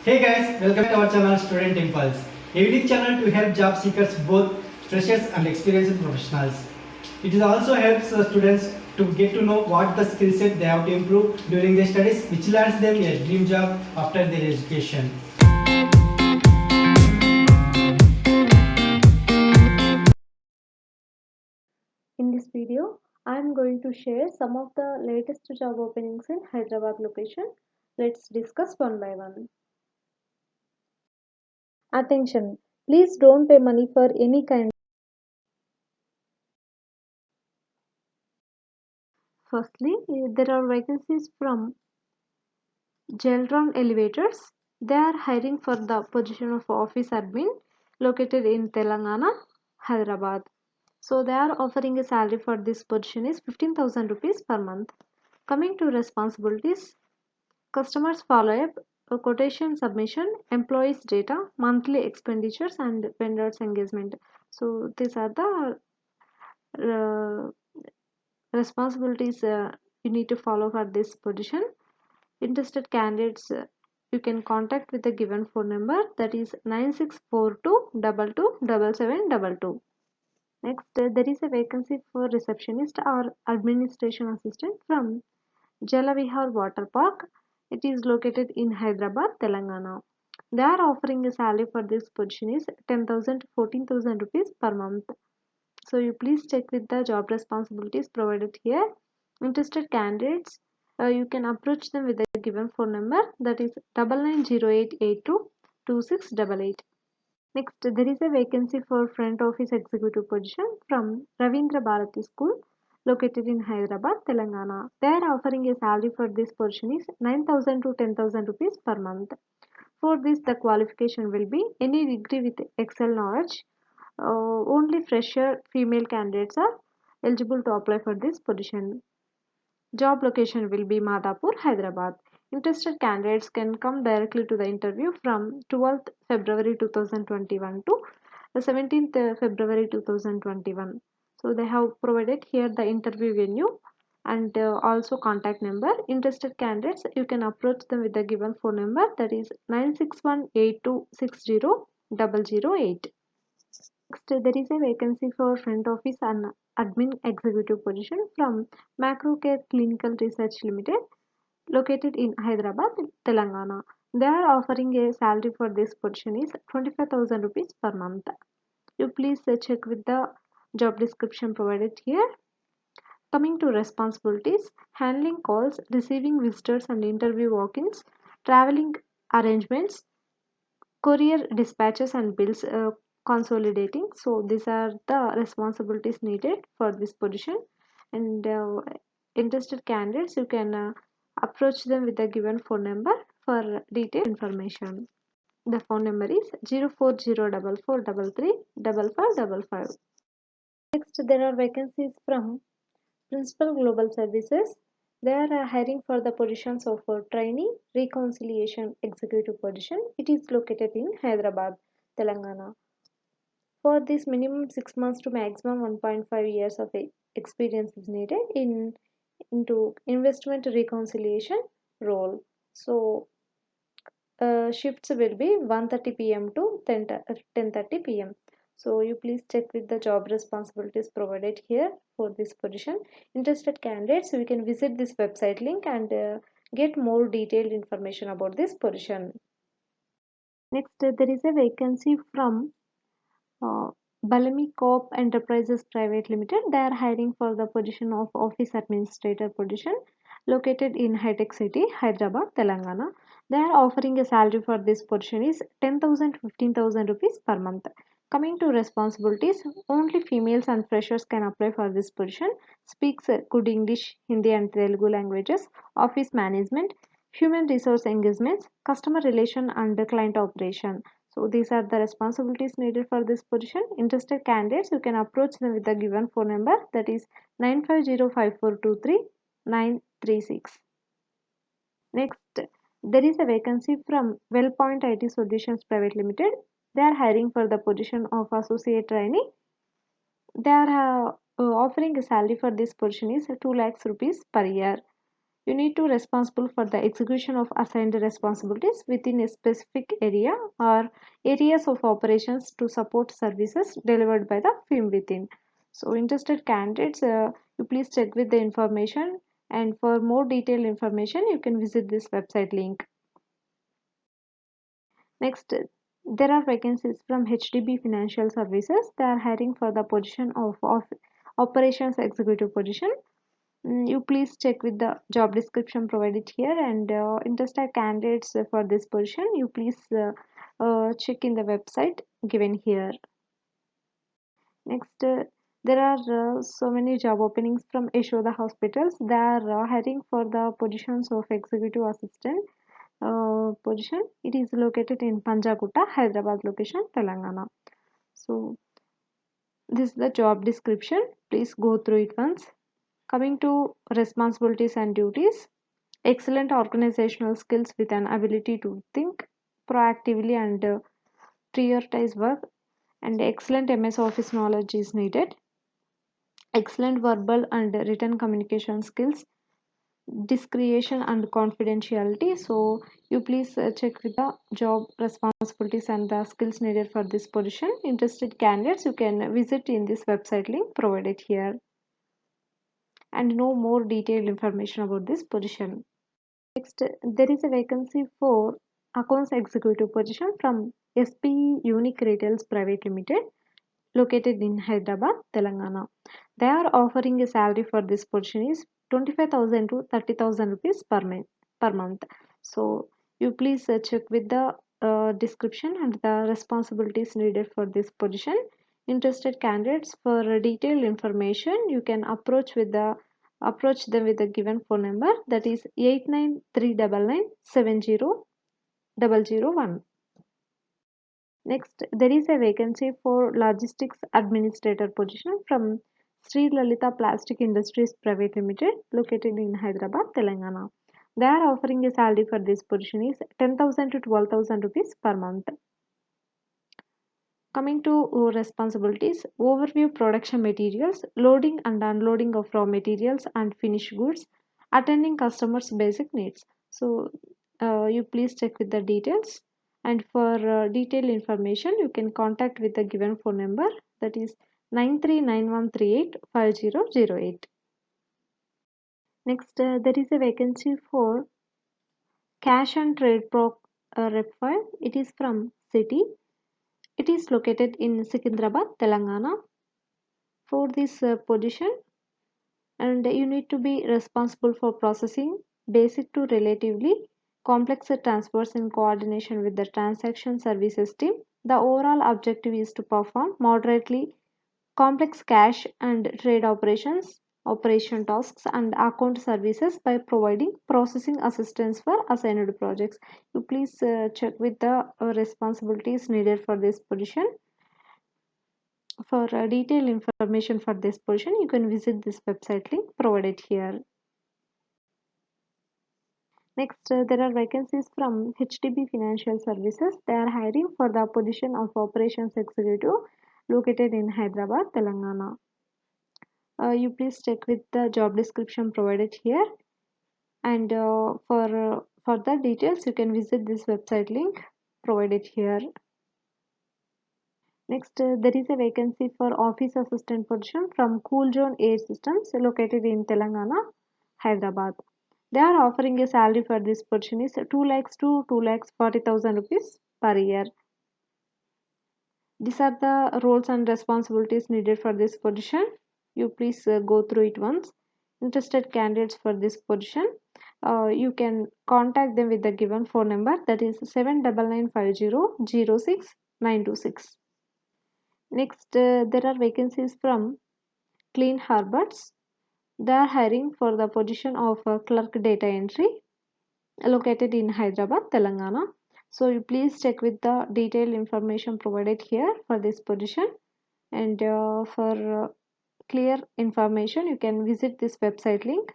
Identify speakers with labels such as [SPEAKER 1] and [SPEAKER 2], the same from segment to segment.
[SPEAKER 1] Hey guys, welcome to our channel Student Impulse, a unique channel to help job seekers, both freshers and experienced professionals. It also helps students to get to know what the skill set they have to improve during their studies, which lands them a dream job after their education.
[SPEAKER 2] In this video, I am going to share some of the latest job openings in Hyderabad location. Let's discuss one by one. Attention! Please don't pay money for any kind. Firstly, there are vacancies from Gelron Elevators. They are hiring for the position of office admin located in Telangana, Hyderabad. So they are offering a salary for this position is 15,000 rupees per month. Coming to responsibilities, customers follow-up, quotation submission, employees data, monthly expenditures and vendors engagement. So these are the uh, responsibilities you need to follow for this position. Interested candidates you can contact with the given phone number, that is 9642227722. Next, there is a vacancy for receptionist or administration assistant from Jalavihar Water Park. It is located in Hyderabad, Telangana. They are offering a salary for this position is 10,000 to 14,000 rupees per month. So you please check with the job responsibilities provided here. Interested candidates, you can approach them with the given phone number, that is 9908822688. Next, there is a vacancy for front office executive position from Ravindra Bharati School located in Hyderabad, Telangana. They are offering a salary for this position is 9,000 to 10,000 rupees per month. For this, the qualification will be any degree with Excel knowledge. Only fresher female candidates are eligible to apply for this position. Job location will be Madhapur, Hyderabad. Interested candidates can come directly to the interview from 12th February 2021 to 17th February 2021. So they have provided here the interview venue and also contact number. Interested candidates, you can approach them with the given phone number, that is 9618260008. Next, there is a vacancy for front office and admin executive position from Macrocare Clinical Research Limited, located in Hyderabad, Telangana. They are offering a salary for this position is 25,000 rupees per month. You please check with the job description provided here. Coming to responsibilities, handling calls, receiving visitors and interview walk-ins, traveling arrangements, courier dispatches and bills consolidating. So these are the responsibilities needed for this position, and interested candidates, you can approach them with the given phone number for detailed information. The phone number is 04044335555. Next, there are vacancies from Principal Global Services. They are hiring for the positions of trainee reconciliation executive position. It is located in Hyderabad, Telangana. For this, minimum 6 months to maximum 1.5 years of experience is needed into investment reconciliation role. So shifts will be 1:30 p.m. to 10:30 p.m. So you please check with the job responsibilities provided here for this position. Interested candidates, we can visit this website link and get more detailed information about this position. Next, there is a vacancy from uh, Balami Corp Enterprises Private Limited. They are hiring for the position of office administrator position located in High-Tech City, Hyderabad, Telangana. They are offering a salary for this position is 10,000 to 15,000 rupees per month. Coming to responsibilities, only females and freshers can apply for this position. Speaks good English, Hindi and Telugu languages, office management, human resource engagements, customer relation and client operation. So these are the responsibilities needed for this position. Interested candidates, you can approach them with the given phone number, that is 9505423936. Next, there is a vacancy from Wellpoint IT Solutions Private Limited. They are hiring for the position of associate trainee. They are offering a salary for this position is 2 lakhs rupees per year. You need to responsible for the execution of assigned responsibilities within a specific area or areas of operations to support services delivered by the firm within. So interested candidates, you please check with the information, and for more detailed information you can visit this website link. Next, there are vacancies from HDB Financial Services. They are hiring for the position of operations executive position. You please check with the job description provided here, and interested candidates for this position, you please check in the website given here. Next, there are so many job openings from Yashoda Hospitals. They are hiring for the positions of executive assistant position. It is located in Panjagutta, Hyderabad location, Telangana. So this is the job description. Please go through it once. Coming to responsibilities and duties, excellent organizational skills with an ability to think proactively and prioritize work, and excellent MS Office knowledge is needed. Excellent verbal and written communication skills, discretion and confidentiality. So you please check with the job responsibilities and the skills needed for this position. Interested candidates, you can visit in this website link provided here and know more detailed information about this position. Next, there is a vacancy for accounts executive position from SPE Unique Retails Private Limited, located in Hyderabad, Telangana. They are offering a salary for this position is 25,000 to 30,000 rupees per month. So you please check with the description and the responsibilities needed for this position. Interested candidates, for detailed information you can approach them with the given phone number, that is 8939970001. Next, there is a vacancy for logistics administrator position from Sri Lalita Plastic Industries Private Limited, located in Hyderabad, Telangana. They are offering a salary for this position is 10,000 to 12,000 rupees per month. Coming to responsibilities, overview production materials, loading and unloading of raw materials and finished goods, attending customers' basic needs. So you please check with the details, and for detailed information you can contact with the given phone number, that is 9391385008. Next, there is a vacancy for cash and trade rep file. It is from City. It is located in Secunderabad, Telangana. For this position, and you need to be responsible for processing basic to relatively complex transfers in coordination with the transaction services team. The overall objective is to perform moderately complex cash and trade operation tasks and account services by providing processing assistance for assigned projects. You please check with the responsibilities needed for this position. For detailed information for this position, you can visit this website link provided here. Next, there are vacancies from HDB Financial Services. They are hiring for the position of operations executive, located in Hyderabad, Telangana. You please check with the job description provided here, and for the details you can visit this website link provided here. Next, there is a vacancy for office assistant position from Cool Zone Air Systems, located in Telangana, Hyderabad. They are offering a salary for this position is 2 lakhs to 2 lakhs 40,000 rupees per year. These are the roles and responsibilities needed for this position. You please go through it once. Interested candidates for this position, you can contact them with the given phone number, that is 79995006 Next, there are vacancies from Clean Harbors. They are hiring for the position of clerk data entry, located in Hyderabad, Telangana. So you please check with the detailed information provided here for this position, and for clear information you can visit this website link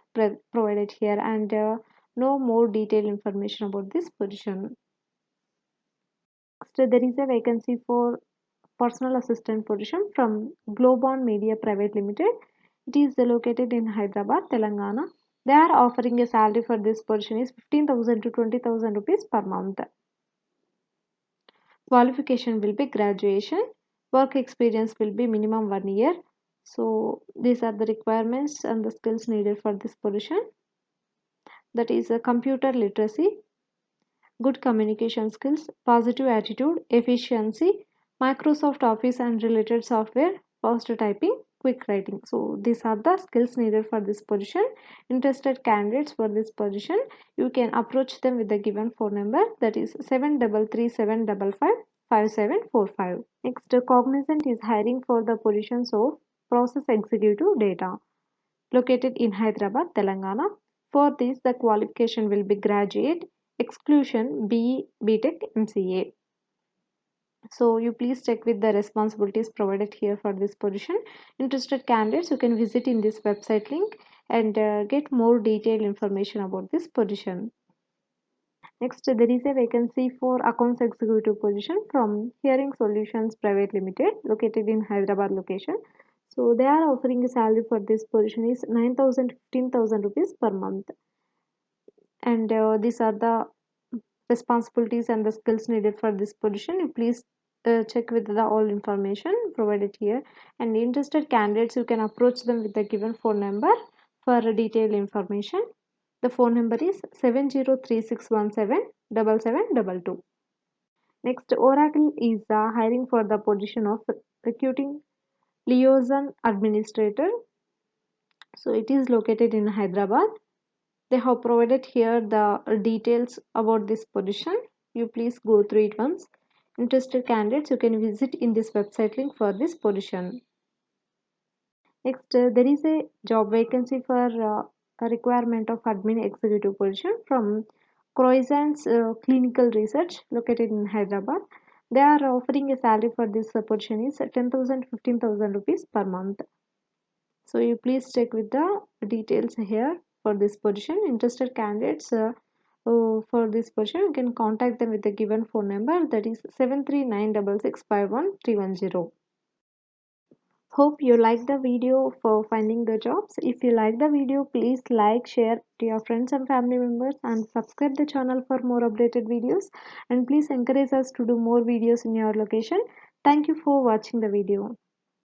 [SPEAKER 2] provided here and know more detailed information about this position. Next, there is a vacancy for personal assistant position from Globon Media Private Limited. It is located in Hyderabad, Telangana. They are offering a salary for this position is 15,000 to 20,000 rupees per month. Qualification will be graduation. Work experience will be minimum 1 year. So these are the requirements and the skills needed for this position. That is a computer literacy, good communication skills, positive attitude, efficiency, Microsoft Office and related software, fast typing, quick writing. So these are the skills needed for this position. Interested candidates for this position, you can approach them with the given phone number, that is 7337555745. Next, Cognizant is hiring for the positions of process executive data located in Hyderabad, Telangana. For this, the qualification will be graduate, exclusion BE, BTech, MCA. So you please check with the responsibilities provided here for this position. Interested candidates, you can visit in this website link and get more detailed information about this position. Next, there is a vacancy for accounts executive position from Hearing Solutions Private Limited, located in Hyderabad location. So they are offering a salary for this position is 9,000 to 15,000 rupees per month. And these are the responsibilities and the skills needed for this position. You please check with the all information provided here. And interested candidates, you can approach them with the given phone number for detailed information. The phone number is 7036177722. Next, Oracle is hiring for the position of recruiting liaison administrator. So it is located in Hyderabad. They have provided here the details about this position. You please go through it once. Interested candidates, you can visit in this website link for this position. Next, there is a job vacancy for a requirement of admin executive position from Croissant's Clinical Research located in Hyderabad. They are offering a salary for this position is 10,000 15,000 rupees per month. So you please check with the details here for this position. Interested candidates for this position, you can contact them with the given phone number, that is 7396651310. Hope you like the video for finding the jobs. If you like the video, please like, share to your friends and family members and subscribe the channel for more updated videos. And please encourage us to do more videos in your location. Thank you for watching the video.